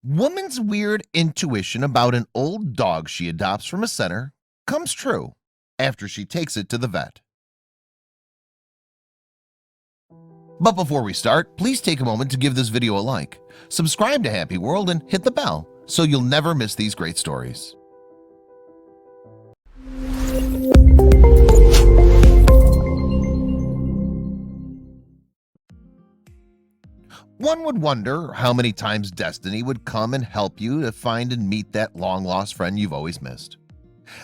Woman's weird intuition about an old dog she adopts from a center comes true after she takes it to the vet. But before we start, please take a moment to give this video a like, subscribe to Happy World, and hit the bell so you'll never miss these great stories. One would wonder how many times destiny would come and help you to find and meet that long-lost friend you've always missed.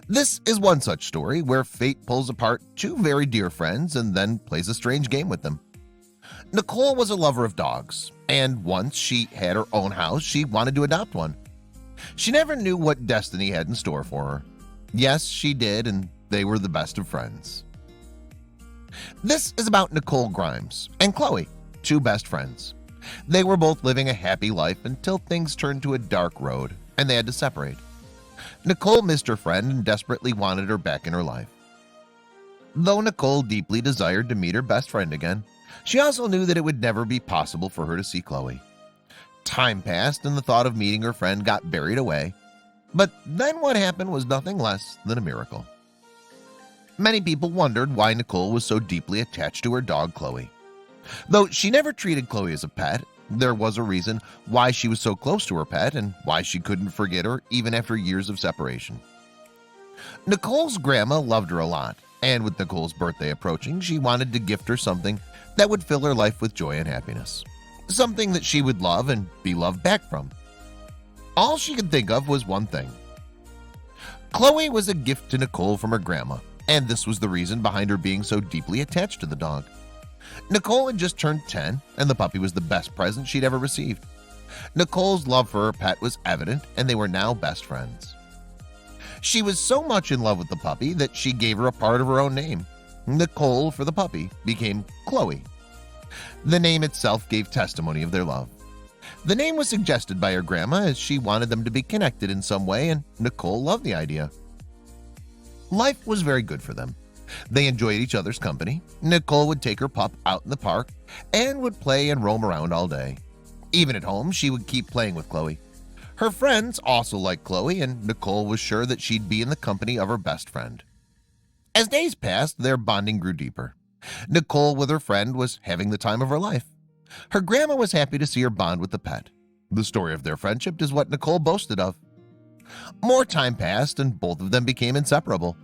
This is one such story where fate pulls apart two very dear friends and then plays a strange game with them. Nichole was a lover of dogs, and once she had her own house, she wanted to adopt one. She never knew what destiny had in store for her. Yes, she did, and they were the best of friends. This is about Nichole Grimes and Chloe, two best friends. They were both living a happy life until things turned to a dark road and they had to separate. Nichole missed her friend and desperately wanted her back in her life. Though Nichole deeply desired to meet her best friend again, she also knew that it would never be possible for her to see Chloe. Time passed and the thought of meeting her friend got buried away, but then what happened was nothing less than a miracle. Many people wondered why Nichole was so deeply attached to her dog Chloe. Though she never treated Chloe as a pet, there was a reason why she was so close to her pet and why she couldn't forget her even after years of separation. Nichole's grandma loved her a lot, and with Nichole's birthday approaching, she wanted to gift her something that would fill her life with joy and happiness. Something that she would love and be loved back from. All she could think of was one thing. Chloe was a gift to Nichole from her grandma, and this was the reason behind her being so deeply attached to the dog. Nichole had just turned 10, and the puppy was the best present she'd ever received. Nichole's love for her pet was evident, and they were now best friends. She was so much in love with the puppy that she gave her a part of her own name. Nichole, for the puppy, became Chloe. The name itself gave testimony of their love. The name was suggested by her grandma as she wanted them to be connected in some way, and Nichole loved the idea. Life was very good for them. They enjoyed each other's company. Nichole would take her pup out in the park and would play and roam around all day. Even at home, she would keep playing with Chloe. Her friends also liked Chloe, and Nichole was sure that she'd be in the company of her best friend. As days passed, their bonding grew deeper. Nichole with her friend was having the time of her life. Her grandma was happy to see her bond with the pet. The story of their friendship is what Nichole boasted of. More time passed and both of them became inseparable.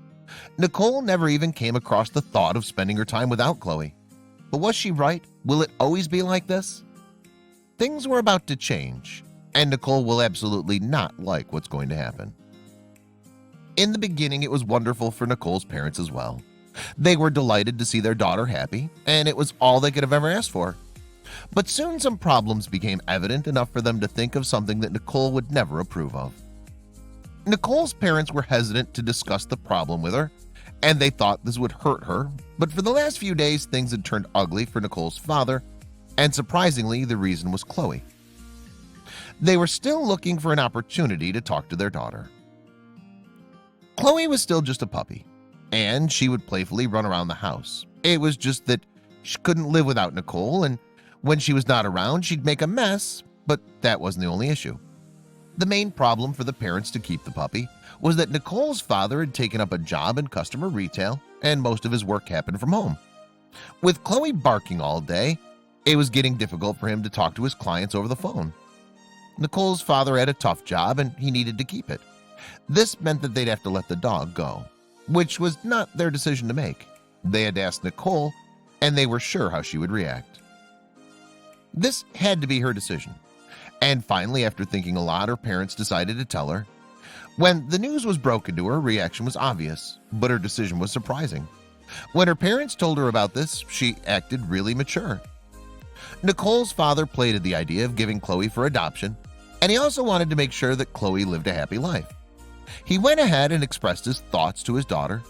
Nichole never even came across the thought of spending her time without Chloe. But was she right? Will it always be like this? Things were about to change, and Nichole will absolutely not like what's going to happen. In the beginning, it was wonderful for Nichole's parents as well. They were delighted to see their daughter happy, and it was all they could have ever asked for. But soon some problems became evident enough for them to think of something that Nichole would never approve of. Nichole's parents were hesitant to discuss the problem with her, and they thought this would hurt her, but for the last few days things had turned ugly for Nichole's father, and surprisingly the reason was Chloe. They were still looking for an opportunity to talk to their daughter. Chloe was still just a puppy, and she would playfully run around the house. It was just that she couldn't live without Nichole, and when she was not around she'd make a mess, but that wasn't the only issue. The main problem for the parents to keep the puppy was that Nichole's father had taken up a job in customer retail, and most of his work happened from home. With Chloe barking all day, it was getting difficult for him to talk to his clients over the phone. Nichole's father had a tough job and he needed to keep it. This meant that they'd have to let the dog go, which was not their decision to make. They had asked Nichole, and they were sure how she would react. This had to be her decision. And finally, after thinking a lot, her parents decided to tell her. When the news was broken to her, her reaction was obvious, but her decision was surprising. When her parents told her about this, she acted really mature. Nichole's father played at the idea of giving Chloe for adoption, and he also wanted to make sure that Chloe lived a happy life. He went ahead and expressed his thoughts to his daughter.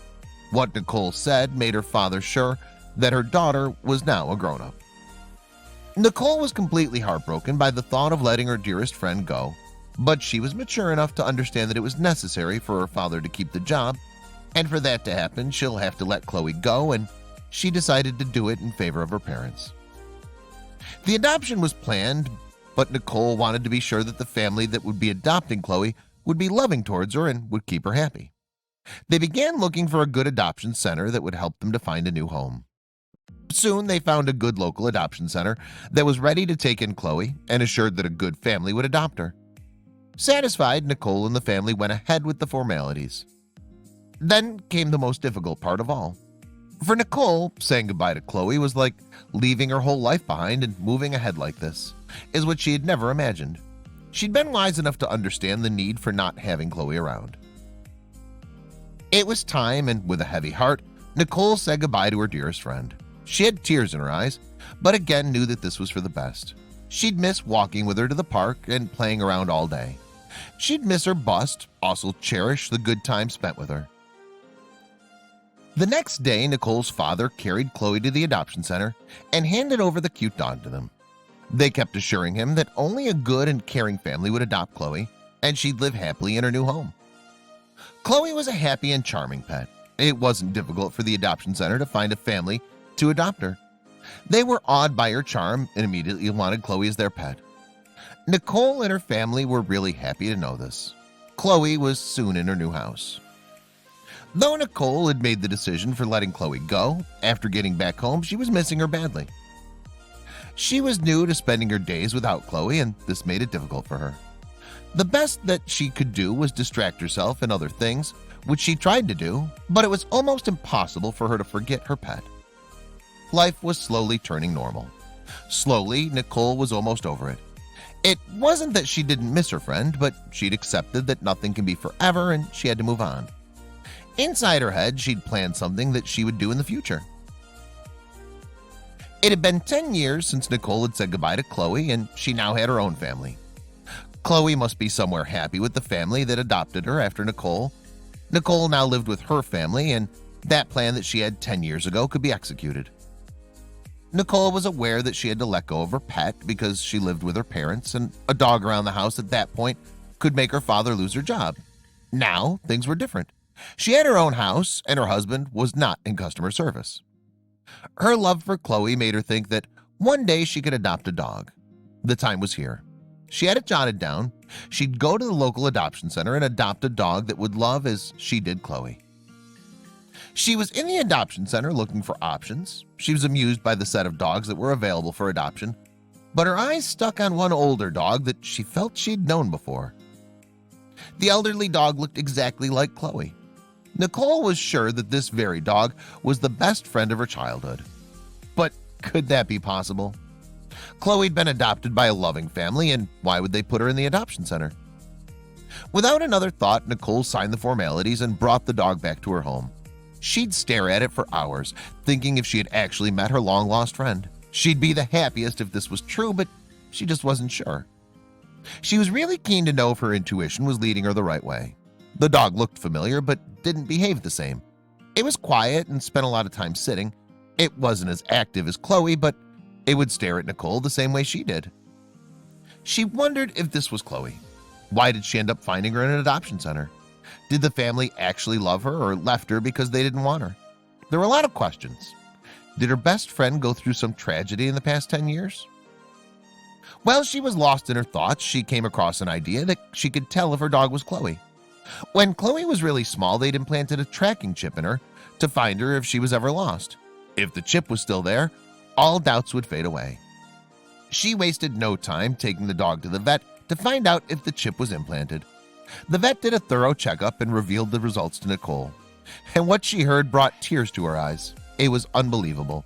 What Nichole said made her father sure that her daughter was now a grown-up. Nichole was completely heartbroken by the thought of letting her dearest friend go, but she was mature enough to understand that it was necessary for her father to keep the job, and for that to happen, she'll have to let Chloe go, and she decided to do it in favor of her parents. The adoption was planned, but Nichole wanted to be sure that the family that would be adopting Chloe would be loving towards her and would keep her happy. They began looking for a good adoption center that would help them to find a new home. Soon they found a good local adoption center that was ready to take in Chloe and assured that a good family would adopt her. Satisfied, Nichole and the family went ahead with the formalities. Then came the most difficult part of all. For Nichole, saying goodbye to Chloe was like leaving her whole life behind and moving ahead like this, is what she had never imagined. She'd been wise enough to understand the need for not having Chloe around. It was time, and with a heavy heart, Nichole said goodbye to her dearest friend. She had tears in her eyes, but again knew that this was for the best. She'd miss walking with her to the park and playing around all day. She'd miss her bust, also cherish the good time spent with her. The next day, Nichole's father carried Chloe to the adoption center and handed over the cute dog to them. They kept assuring him that only a good and caring family would adopt Chloe, and she'd live happily in her new home. Chloe was a happy and charming pet. It wasn't difficult for the adoption center to find a family to adopt her. They were awed by her charm and immediately wanted Chloe as their pet. Nichole and her family were really happy to know this. Chloe was soon in her new house. Though Nichole had made the decision for letting Chloe go, after getting back home, she was missing her badly. She was new to spending her days without Chloe, and this made it difficult for her. The best that she could do was distract herself in other things, which she tried to do, but it was almost impossible for her to forget her pet. Life was slowly turning normal. Slowly, Nichole was almost over it. It wasn't that she didn't miss her friend, but she'd accepted that nothing can be forever and she had to move on. Inside her head, she'd planned something that she would do in the future. It had been 10 years since Nichole had said goodbye to Chloe, and she now had her own family. Chloe must be somewhere happy with the family that adopted her after Nichole. Nichole now lived with her family, and that plan that she had 10 years ago could be executed. Nichole was aware that she had to let go of her pet because she lived with her parents, and a dog around the house at that point could make her father lose her job. Now, things were different. She had her own house, and her husband was not in customer service. Her love for Chloe made her think that one day she could adopt a dog. The time was here. She had it jotted down. She'd go to the local adoption center and adopt a dog that would love as she did Chloe. She was in the adoption center looking for options. She was amused by the set of dogs that were available for adoption, but her eyes stuck on one older dog that she felt she'd known before. The elderly dog looked exactly like Chloe. Nichole was sure that this very dog was the best friend of her childhood. But could that be possible? Chloe'd been adopted by a loving family, and why would they put her in the adoption center? Without another thought, Nichole signed the formalities and brought the dog back to her home. She'd stare at it for hours, thinking if she had actually met her long-lost friend. She'd be the happiest if this was true, but she just wasn't sure. She was really keen to know if her intuition was leading her the right way. The dog looked familiar, but didn't behave the same. It was quiet and spent a lot of time sitting. It wasn't as active as Chloe, but it would stare at Nichole the same way she did. She wondered if this was Chloe. Why did she end up finding her in an adoption center? Did the family actually love her or left her because they didn't want her? There were a lot of questions. Did her best friend go through some tragedy in the past 10 years? While she was lost in her thoughts, she came across an idea that she could tell if her dog was Chloe. When Chloe was really small, they'd implanted a tracking chip in her to find her if she was ever lost. If the chip was still there, all doubts would fade away. She wasted no time taking the dog to the vet to find out if the chip was implanted. The vet did a thorough checkup and revealed the results to Nichole. And what she heard brought tears to her eyes. It was unbelievable.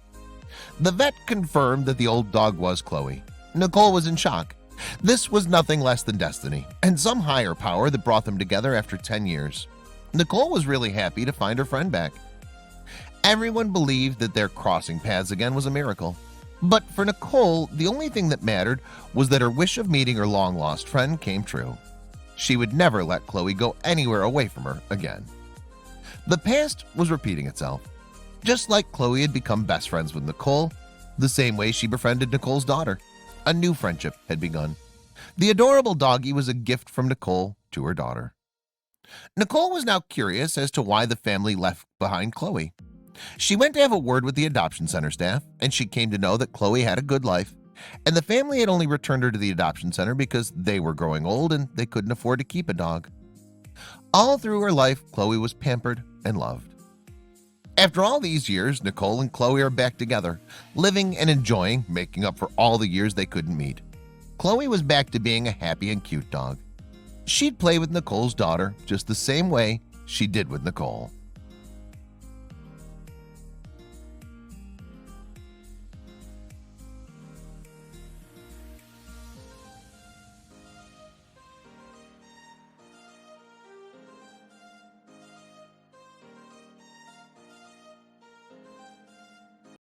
The vet confirmed that the old dog was Chloe. Nichole was in shock. This was nothing less than destiny, and some higher power that brought them together after 10 years. Nichole was really happy to find her friend back. Everyone believed that their crossing paths again was a miracle. But for Nichole, the only thing that mattered was that her wish of meeting her long-lost friend came true. She would never let Chloe go anywhere away from her again. The past was repeating itself. Just like Chloe had become best friends with Nichole, the same way she befriended Nichole's daughter. A new friendship had begun. The adorable doggie was a gift from Nichole to her daughter. Nichole was now curious as to why the family left behind Chloe. She went to have a word with the adoption center staff, and she came to know that Chloe had a good life and the family had only returned her to the adoption center because they were growing old and they couldn't afford to keep a dog. All through her life, Chloe was pampered and loved. After all these years, Nichole and Chloe are back together, living and enjoying, making up for all the years they couldn't meet. Chloe was back to being a happy and cute dog. She'd play with Nichole's daughter just the same way she did with Nichole.